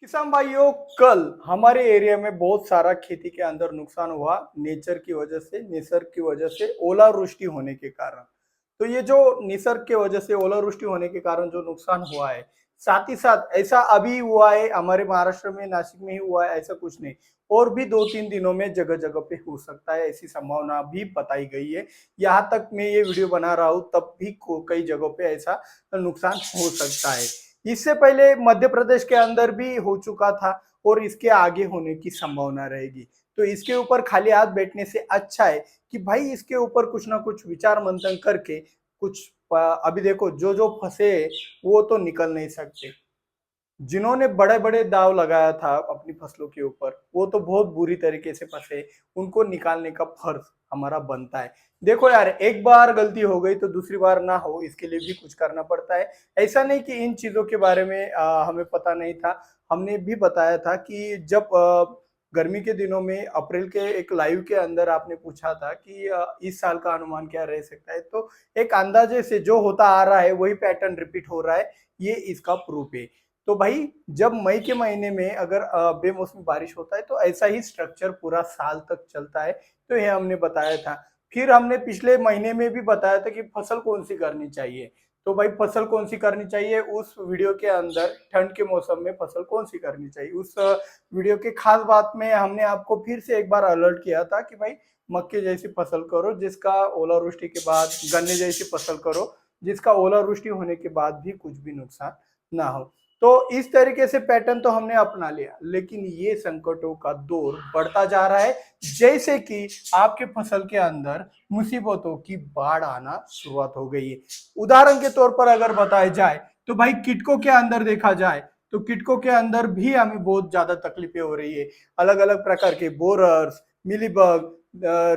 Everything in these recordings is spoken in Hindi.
किसान भाइयों, कल हमारे एरिया में बहुत सारा खेती के अंदर नुकसान हुआ नेचर की वजह से, निसर्ग की वजह से, ओलावृष्टि होने के कारण। तो ये जो निसर्ग के वजह से ओलावृष्टि होने के कारण जो नुकसान हुआ है, साथ ही साथ ऐसा अभी हुआ है हमारे महाराष्ट्र में, नासिक में ही हुआ है, ऐसा कुछ नहीं। और भी 2-3 दिनों में जगह जगह पे हो सकता है, ऐसी संभावना भी बताई गई है। यहाँ तक मैं ये वीडियो बना रहा हूँ तब भी कई जगहों पे ऐसा नुकसान हो सकता है। इससे पहले मध्य प्रदेश के अंदर भी हो चुका था और इसके आगे होने की संभावना रहेगी। तो इसके ऊपर खाली हाथ बैठने से अच्छा है कि भाई इसके ऊपर कुछ ना कुछ विचार मंथन करके कुछ अभी देखो, जो जो फंसे वो तो निकल नहीं सकते। जिन्होंने बड़े बड़े दाव लगाया था अपनी फसलों के ऊपर, वो तो बहुत बुरी तरीके से फंसे। उनको निकालने का फर्ज हमारा बनता है। देखो यार, एक बार गलती हो गई तो दूसरी बार ना हो, इसके लिए भी कुछ करना पड़ता है। ऐसा नहीं कि इन चीजों के बारे में हमें पता नहीं था। हमने भी बताया था कि जब गर्मी के दिनों में अप्रैल के एक लाइव के अंदर आपने पूछा था कि इस साल का अनुमान क्या रह सकता है, तो एक अंदाजे से जो होता आ रहा है वही पैटर्न रिपीट हो रहा है। ये इसका प्रूफ है। तो भाई, जब मई के महीने में अगर बेमौसमी बारिश होता है तो ऐसा ही स्ट्रक्चर पूरा साल तक चलता है। तो ये हमने बताया था। फिर हमने पिछले महीने में भी बताया था कि फसल कौन सी करनी चाहिए। तो भाई, फसल कौन सी करनी चाहिए उस वीडियो के अंदर, ठंड के मौसम में फसल कौन सी करनी चाहिए, उस वीडियो के खास बात में हमने आपको फिर से एक बार अलर्ट किया था कि भाई मक्के जैसी फसल करो जिसका ओलावृष्टि के बाद, गन्ने जैसी फसल करो जिसका ओलावृष्टि होने के बाद भी कुछ भी नुकसान ना हो। तो इस तरीके से पैटर्न तो हमने अपना लिया, लेकिन ये संकटों का दौर बढ़ता जा रहा है। जैसे कि आपके फसल के अंदर मुसीबतों की बाढ़ आना शुरुआत हो गई है। उदाहरण के तौर पर अगर बताया जाए तो भाई, किटको के अंदर देखा जाए तो किटको के अंदर भी हमें बहुत ज्यादा तकलीफें हो रही है। अलग अलग प्रकार के borers, mealybug,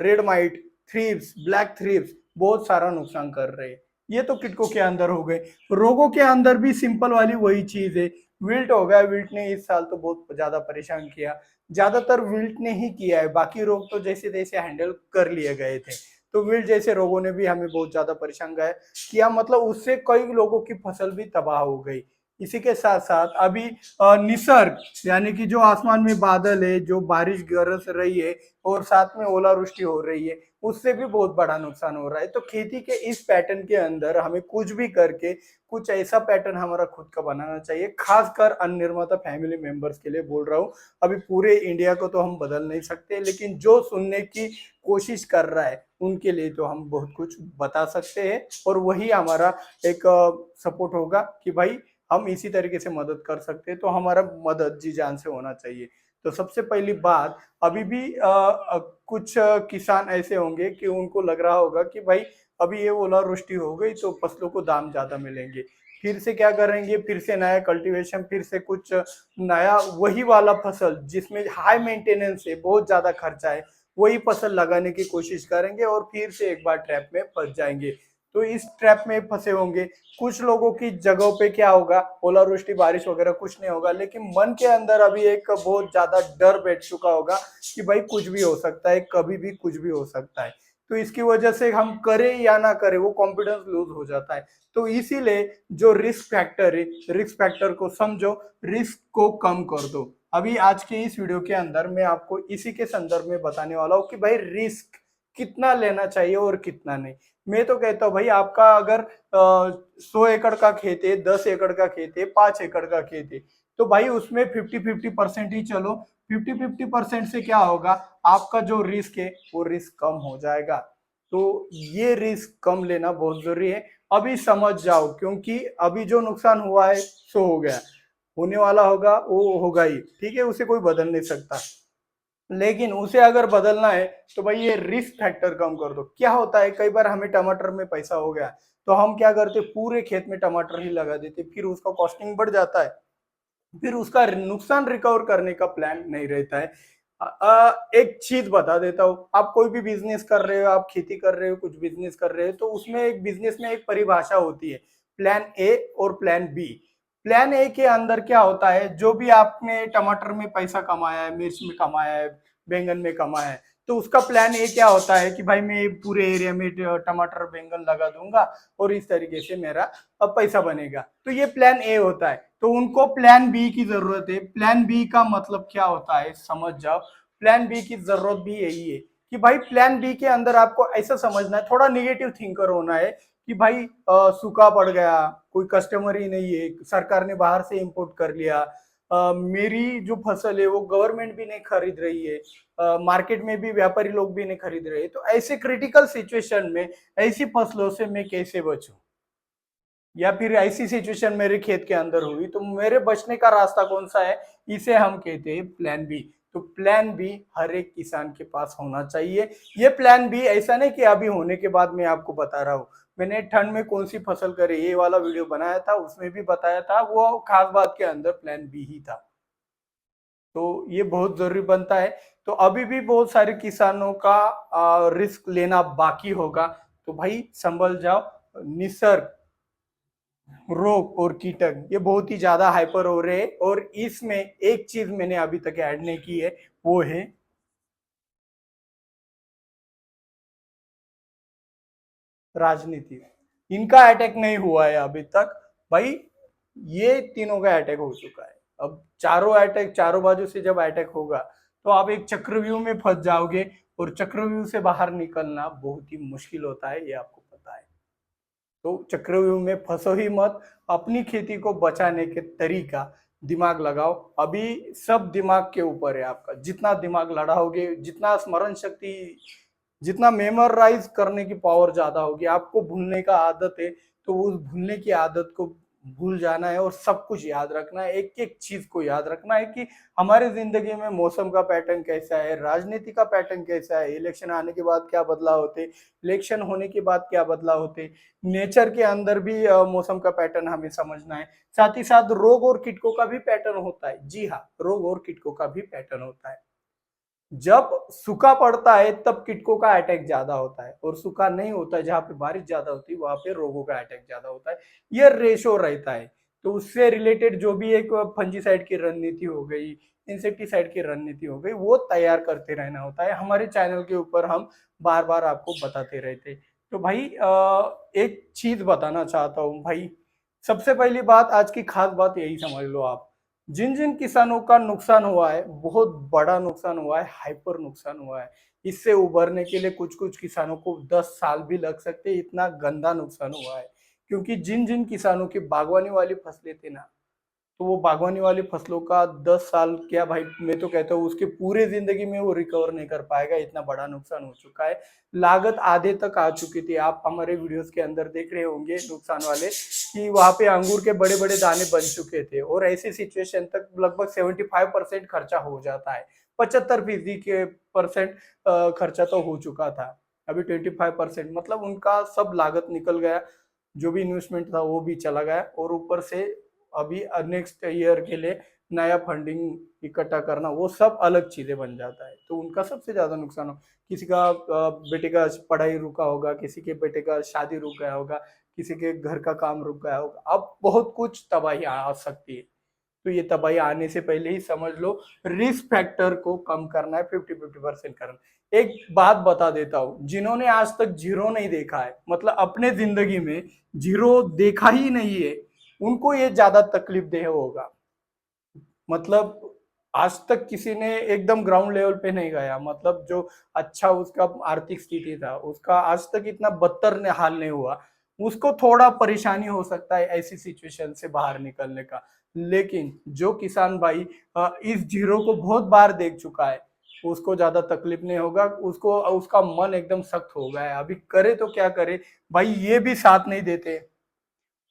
red might, thrips, black thrips बहुत सारा नुकसान कर रहे हैं। ये तो किटको के अंदर हो गए। रोगों के अंदर भी सिंपल वाली वही चीज है। विल्ट हो गया, विल्ट ने इस साल तो बहुत ज्यादा परेशान किया। ज्यादातर विल्ट ने ही किया है, बाकी रोग तो जैसे तैसे हैंडल कर लिए गए थे। तो विल्ट जैसे रोगों ने भी हमें बहुत ज्यादा परेशान किया, मतलब उससे कई लोगों की फसल भी तबाह हो गई। इसी के साथ साथ अभी निसर्ग, यानी कि जो आसमान में बादल है, जो बारिश बरस रही है और साथ में ओलावृष्टि हो रही है, उससे भी बहुत बड़ा नुकसान हो रहा है। तो खेती के इस पैटर्न के अंदर हमें कुछ भी करके कुछ ऐसा पैटर्न हमारा खुद का बनाना चाहिए। खासकर अनिर्माता फैमिली मेंबर्स के लिए बोल रहा हूँ। अभी पूरे इंडिया को तो हम बदल नहीं सकते, लेकिन जो सुनने की कोशिश कर रहा है उनके लिए तो हम बहुत कुछ बता सकते हैं। और वही हमारा एक सपोर्ट होगा कि भाई हम इसी तरीके से मदद कर सकते हैं। तो हमारा मदद जी जान से होना चाहिए। तो सबसे पहली बात, अभी भी कुछ किसान ऐसे होंगे कि उनको लग रहा होगा कि भाई अभी ये ओलावृष्टि हो गई तो फसलों को दाम ज्यादा मिलेंगे। फिर से क्या करेंगे, फिर से नया कल्टीवेशन, फिर से कुछ नया वही वाला फसल जिसमें हाई मेंटेनेंस है, बहुत ज्यादा खर्चा है, वही फसल लगाने की कोशिश करेंगे और फिर से एक बार ट्रैप में फंस जाएंगे। तो इस ट्रैप में फंसे होंगे। कुछ लोगों की जगहों पे क्या होगा, ओलावृष्टि बारिश वगैरह कुछ नहीं होगा, लेकिन मन के अंदर अभी एक बहुत ज्यादा डर बैठ चुका होगा कि भाई कुछ भी हो सकता है, कभी भी कुछ भी हो सकता है। तो इसकी वजह से हम करें या ना करें, वो कॉन्फिडेंस लूज हो जाता है। तो इसीलिए जो रिस्क फैक्टर है, रिस्क फैक्टर को समझो, रिस्क को कम कर दो। अभी आज के इस वीडियो के अंदर मैं आपको इसी के संदर्भ में बताने वाला हूँ कि भाई रिस्क कितना लेना चाहिए और कितना नहीं। मैं तो कहता हूँ भाई, आपका अगर 100 एकड़ का खेत है, 10 एकड़ का खेत है, 5 एकड़ का खेत है, तो भाई उसमें 50-50% ही चलो। 50-50% से क्या होगा, आपका जो रिस्क है वो रिस्क कम हो जाएगा। तो ये रिस्क कम लेना बहुत जरूरी है। अभी समझ जाओ, क्योंकि अभी जो नुकसान हुआ है सो हो गया, होने वाला होगा वो होगा ही, ठीक है, उसे कोई बदल नहीं सकता। लेकिन उसे अगर बदलना है तो भाई ये रिस्क फैक्टर कम कर दो। क्या होता है, कई बार हमें टमाटर में पैसा हो गया तो हम क्या करते, पूरे खेत में टमाटर ही लगा देते, फिर उसका कॉस्टिंग बढ़ जाता है, फिर उसका नुकसान रिकवर करने का प्लान नहीं रहता है। एक चीज बता देता हूँ, आप कोई भी बिजनेस कर रहे हो, आप खेती कर रहे हो, कुछ बिजनेस कर रहे हो, तो उसमें एक बिजनेस में एक परिभाषा होती है, प्लान ए और प्लान बी। प्लान ए के अंदर क्या होता है, जो भी आपने टमाटर में पैसा कमाया है, मिर्च में कमाया है, बैंगन में कमाया है, तो उसका प्लान ए क्या होता है कि भाई मैं पूरे एरिया में टमाटर बैंगन लगा दूंगा और इस तरीके से मेरा पैसा बनेगा। तो ये प्लान ए होता है। तो उनको प्लान बी की जरूरत है। प्लान बी का मतलब क्या होता है समझ जाओ। प्लान बी की जरूरत भी यही है कि भाई प्लान बी के अंदर आपको ऐसा समझना है, थोड़ा निगेटिव थिंकर होना है कि भाई सूखा पड़ गया, कोई कस्टमर ही नहीं है, सरकार ने बाहर से इंपोर्ट कर लिया, मेरी जो फसल है वो गवर्नमेंट भी नहीं खरीद रही है, मार्केट में भी व्यापारी लोग भी नहीं खरीद रहे, तो ऐसे क्रिटिकल सिचुएशन में ऐसी फसलों से मैं कैसे बचूं, या फिर ऐसी सिचुएशन मेरे खेत के अंदर हुई तो मेरे बचने का रास्ता कौन सा है, इसे हम कहते हैं प्लान बी। तो प्लान बी हर एक किसान के पास होना चाहिए। ये प्लान बी ऐसा नहीं कि अभी होने के बाद मैं आपको बता रहा हूँ। मैंने ठंड में कौन सी फसल करे ये वाला वीडियो बनाया था, उसमें भी बताया था, वो खास बात के अंदर प्लान बी ही था। तो ये बहुत जरूरी बनता है। तो अभी भी बहुत सारे किसानों का रिस्क लेना बाकी होगा। तो भाई संभल जाओ। निसर्ग, रोग और कीटक ये बहुत ही ज्यादा हाइपर हो रहे हैं, और इसमें एक चीज मैंने अभी तक ऐड नहीं की है, वो है राजनीति। इनका अटैक नहीं हुआ है अभी तक भाई, ये तीनों का अटैक हो चुका है। अब चारों अटैक, चारों बाजू से जब अटैक होगा तो आप एक चक्रव्यूह में फंस जाओगे, और चक्रव्यूह से बाहर निकलना बहुत ही मुश्किल होता है, ये आपको पता है। तो चक्रव्यूह में फंसो ही मत। अपनी खेती को बचाने के तरीका दिमाग लगाओ। अभी सब दिमाग के ऊपर है आपका। जितना दिमाग लड़ाओगे, जितना स्मरण शक्ति, जितना मेमोराइज करने की पावर ज्यादा होगी, आपको भूलने का आदत है तो उस भूलने की आदत को भूल जाना है और सब कुछ याद रखना है। एक एक चीज को याद रखना है कि हमारे जिंदगी में मौसम का पैटर्न कैसा है, राजनीति का पैटर्न कैसा है, इलेक्शन आने के बाद क्या बदलाव होते, इलेक्शन होने के बाद क्या बदलाव होते, नेचर के अंदर भी मौसम का पैटर्न हमें समझना है। साथ ही साथ रोग और कीटकों का भी पैटर्न होता है। जी हाँ, रोग और कीटकों का भी पैटर्न होता है। जब सूखा पड़ता है तब कीटकों का अटैक ज्यादा होता है, और सूखा नहीं होता है, जहां पे बारिश ज्यादा होती है वहां पे रोगों का अटैक ज्यादा होता है। ये रेशो रहता है। तो उससे रिलेटेड जो भी एक फंजीसाइड की रणनीति हो गई, इंसेक्टिसाइड की रणनीति हो गई, वो तैयार करते रहना होता है। हमारे चैनल के ऊपर हम बार बार आपको बताते रहते। तो भाई एक चीज बताना चाहता हूँ भाई। सबसे पहली बात, आज की खास बात यही समझ लो आप। जिन जिन किसानों का नुकसान हुआ है, बहुत बड़ा नुकसान हुआ है, हाइपर नुकसान हुआ है। इससे उभरने के लिए कुछ कुछ किसानों को 10 साल भी लग सकते हैं, इतना गंदा नुकसान हुआ है। क्योंकि जिन जिन किसानों की बागवानी वाली फसलें थी ना, तो वो बागवानी वाली फसलों का 10 साल क्या भाई, मैं तो कहता हूँ उसके पूरे जिंदगी में वो रिकवर नहीं कर पाएगा, इतना बड़ा नुकसान हो चुका है। लागत आधे तक आ चुकी थी। आप हमारे वीडियोस के अंदर देख रहे होंगे नुकसान वाले, कि वहां पे अंगूर के बड़े बड़े दाने बन चुके थे, और ऐसी सिचुएशन तक लगभग 75% खर्चा हो जाता है। 75% के परसेंट खर्चा तो हो चुका था। अभी 25% मतलब उनका सब लागत निकल गया। जो भी इन्वेस्टमेंट था वो भी चला गया, और ऊपर से अभी नेक्स्ट ईयर के लिए नया फंडिंग इकट्ठा करना, वो सब अलग चीजें बन जाता है। तो उनका सबसे ज्यादा नुकसान हो। किसी का बेटे का पढ़ाई रुका होगा, किसी के बेटे का शादी रुक गया होगा, किसी के घर का काम रुक गया होगा। अब बहुत कुछ तबाही आ सकती है। तो ये तबाही आने से पहले ही समझ लो, रिस्क फैक्टर को कम करना है, 50-50% करना। एक बात बता देता हूँ, जिन्होंने आज तक जीरो नहीं देखा है, मतलब अपने जिंदगी में जीरो देखा ही नहीं है, उनको ये ज्यादा तकलीफ देह होगा। मतलब आज तक किसी ने एकदम ग्राउंड लेवल पे नहीं गया, मतलब जो अच्छा उसका आर्थिक स्थिति था, उसका आज तक इतना बदतर हाल नहीं हुआ। उसको थोड़ा परेशानी हो सकता है ऐसी सिचुएशन से बाहर निकलने का। लेकिन जो किसान भाई इस जीरो को बहुत बार देख चुका है, उसको ज्यादा तकलीफ नहीं होगा। उसको उसका मन एकदम सख्त हो गया है। अभी करे तो क्या करे भाई, ये भी साथ नहीं देते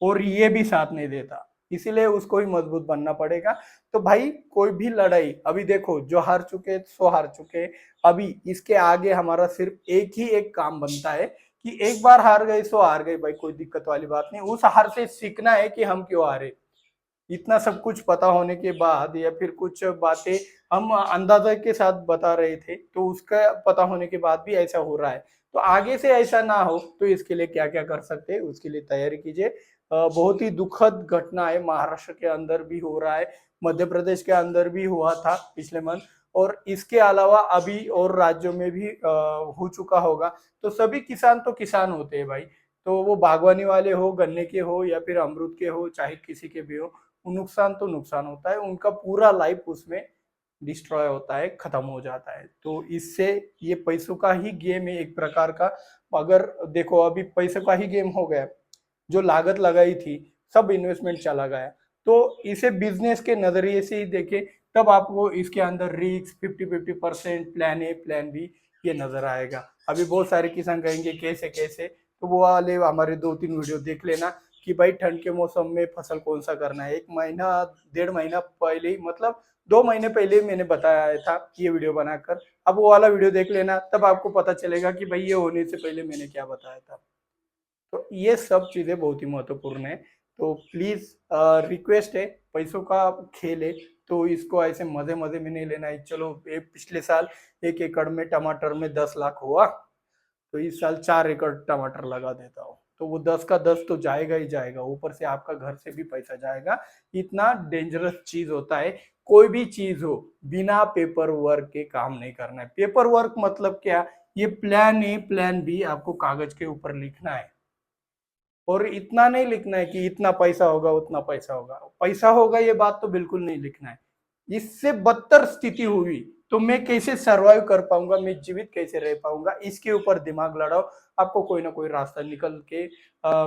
और ये भी साथ नहीं देता, इसीलिए उसको ही मजबूत बनना पड़ेगा। तो भाई कोई भी लड़ाई, अभी देखो जो हार चुके सो हार चुके। अभी इसके आगे हमारा सिर्फ एक ही एक काम बनता है कि एक बार हार गए सो हार गए भाई, कोई दिक्कत वाली बात नहीं। उस हार से सीखना है कि हम क्यों हारे। इतना सब कुछ पता होने के बाद, या फिर कुछ बातें हम अंदाजा के साथ बता रहे थे, तो उसका पता होने के बाद भी ऐसा हो रहा है, तो आगे से ऐसा ना हो तो इसके लिए क्या क्या कर सकते हैं उसके लिए तैयारी कीजिए। बहुत ही दुखद घटना है, महाराष्ट्र के अंदर भी हो रहा है, मध्य प्रदेश के अंदर भी हुआ था पिछले मंथ। और इसके अलावा अभी और राज्यों में भी हो चुका होगा। तो सभी किसान तो किसान होते हैं भाई, तो वो बागवानी वाले हो, गन्ने के हो या फिर अमरूद के हो, चाहे किसी के भी हो, नुकसान तो नुकसान होता है, उनका पूरा लाइफ उसमें डिस्ट्रॉय होता है, खत्म हो जाता है। तो इससे ये पैसों का ही गेम है एक प्रकार का। अगर देखो अभी पैसों का ही गेम हो गया, जो लागत लगाई थी सब इन्वेस्टमेंट चला गया। तो इसे बिजनेस के नजरिए से ही देखें, तब आपको इसके अंदर risk 50-50% plan A plan B ये नजर आएगा। अभी बहुत सारे किसान कहेंगे कैसे कैसे, तो वो वाले हमारे 2-3 वीडियो देख लेना कि भाई ठंड के मौसम में फसल कौन सा करना है। 1 महीना 1.5 महीना पहले ही, मतलब 2 महीने पहले ही मैंने बताया था ये वीडियो बनाकर। अब वो वाला वीडियो देख लेना, तब आपको पता चलेगा कि भाई ये होने से पहले मैंने क्या बताया था। तो ये सब चीजें बहुत ही महत्वपूर्ण है। तो प्लीज रिक्वेस्ट है, पैसों का खेल है, तो इसको ऐसे मजे मजे में नहीं लेना है। चलो पिछले साल 1 एकड़ में टमाटर में 10 लाख हुआ, तो इस साल 4 एकड़ टमाटर लगा देता हूँ, तो वो 10 का 10 तो जाएगा ही जाएगा, ऊपर से आपका घर से भी पैसा जाएगा। इतना डेंजरस चीज होता है। कोई भी चीज हो, बिना पेपर वर्क के काम नहीं करना है। पेपर वर्क मतलब क्या, ये प्लान ए प्लान बी आपको कागज के ऊपर लिखना है, और इतना नहीं लिखना है कि इतना पैसा होगा उतना पैसा होगा, पैसा होगा ये बात तो बिल्कुल नहीं लिखना है। इससे बदतर स्थिति हुई तो मैं कैसे सरवाइव कर पाऊंगा, मैं जीवित कैसे रह पाऊंगा, इसके ऊपर दिमाग लड़ाओ। आपको कोई ना कोई रास्ता निकल के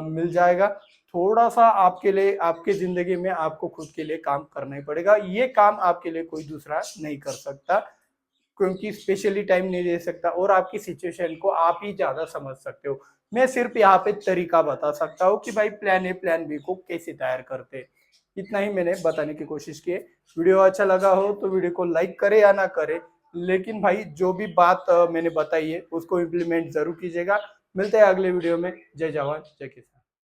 मिल जाएगा। थोड़ा सा आपके लिए, आपके जिंदगी में आपको खुद के लिए काम करना ही पड़ेगा। ये काम आपके लिए कोई दूसरा नहीं कर सकता, क्योंकि स्पेशली टाइम नहीं दे सकता, और आपकी सिचुएशन को आप ही ज्यादा समझ सकते हो। मैं सिर्फ यहाँ पे तरीका बता सकता हूँ कि भाई प्लान ए प्लान बी को कैसे तैयार करते। इतना ही मैंने बताने की कोशिश की है। वीडियो अच्छा लगा हो तो वीडियो को लाइक करे या ना करे, लेकिन भाई जो भी बात मैंने बताई है उसको इम्प्लीमेंट जरूर कीजिएगा। मिलते हैं अगले वीडियो में। जय जवान जय किसान।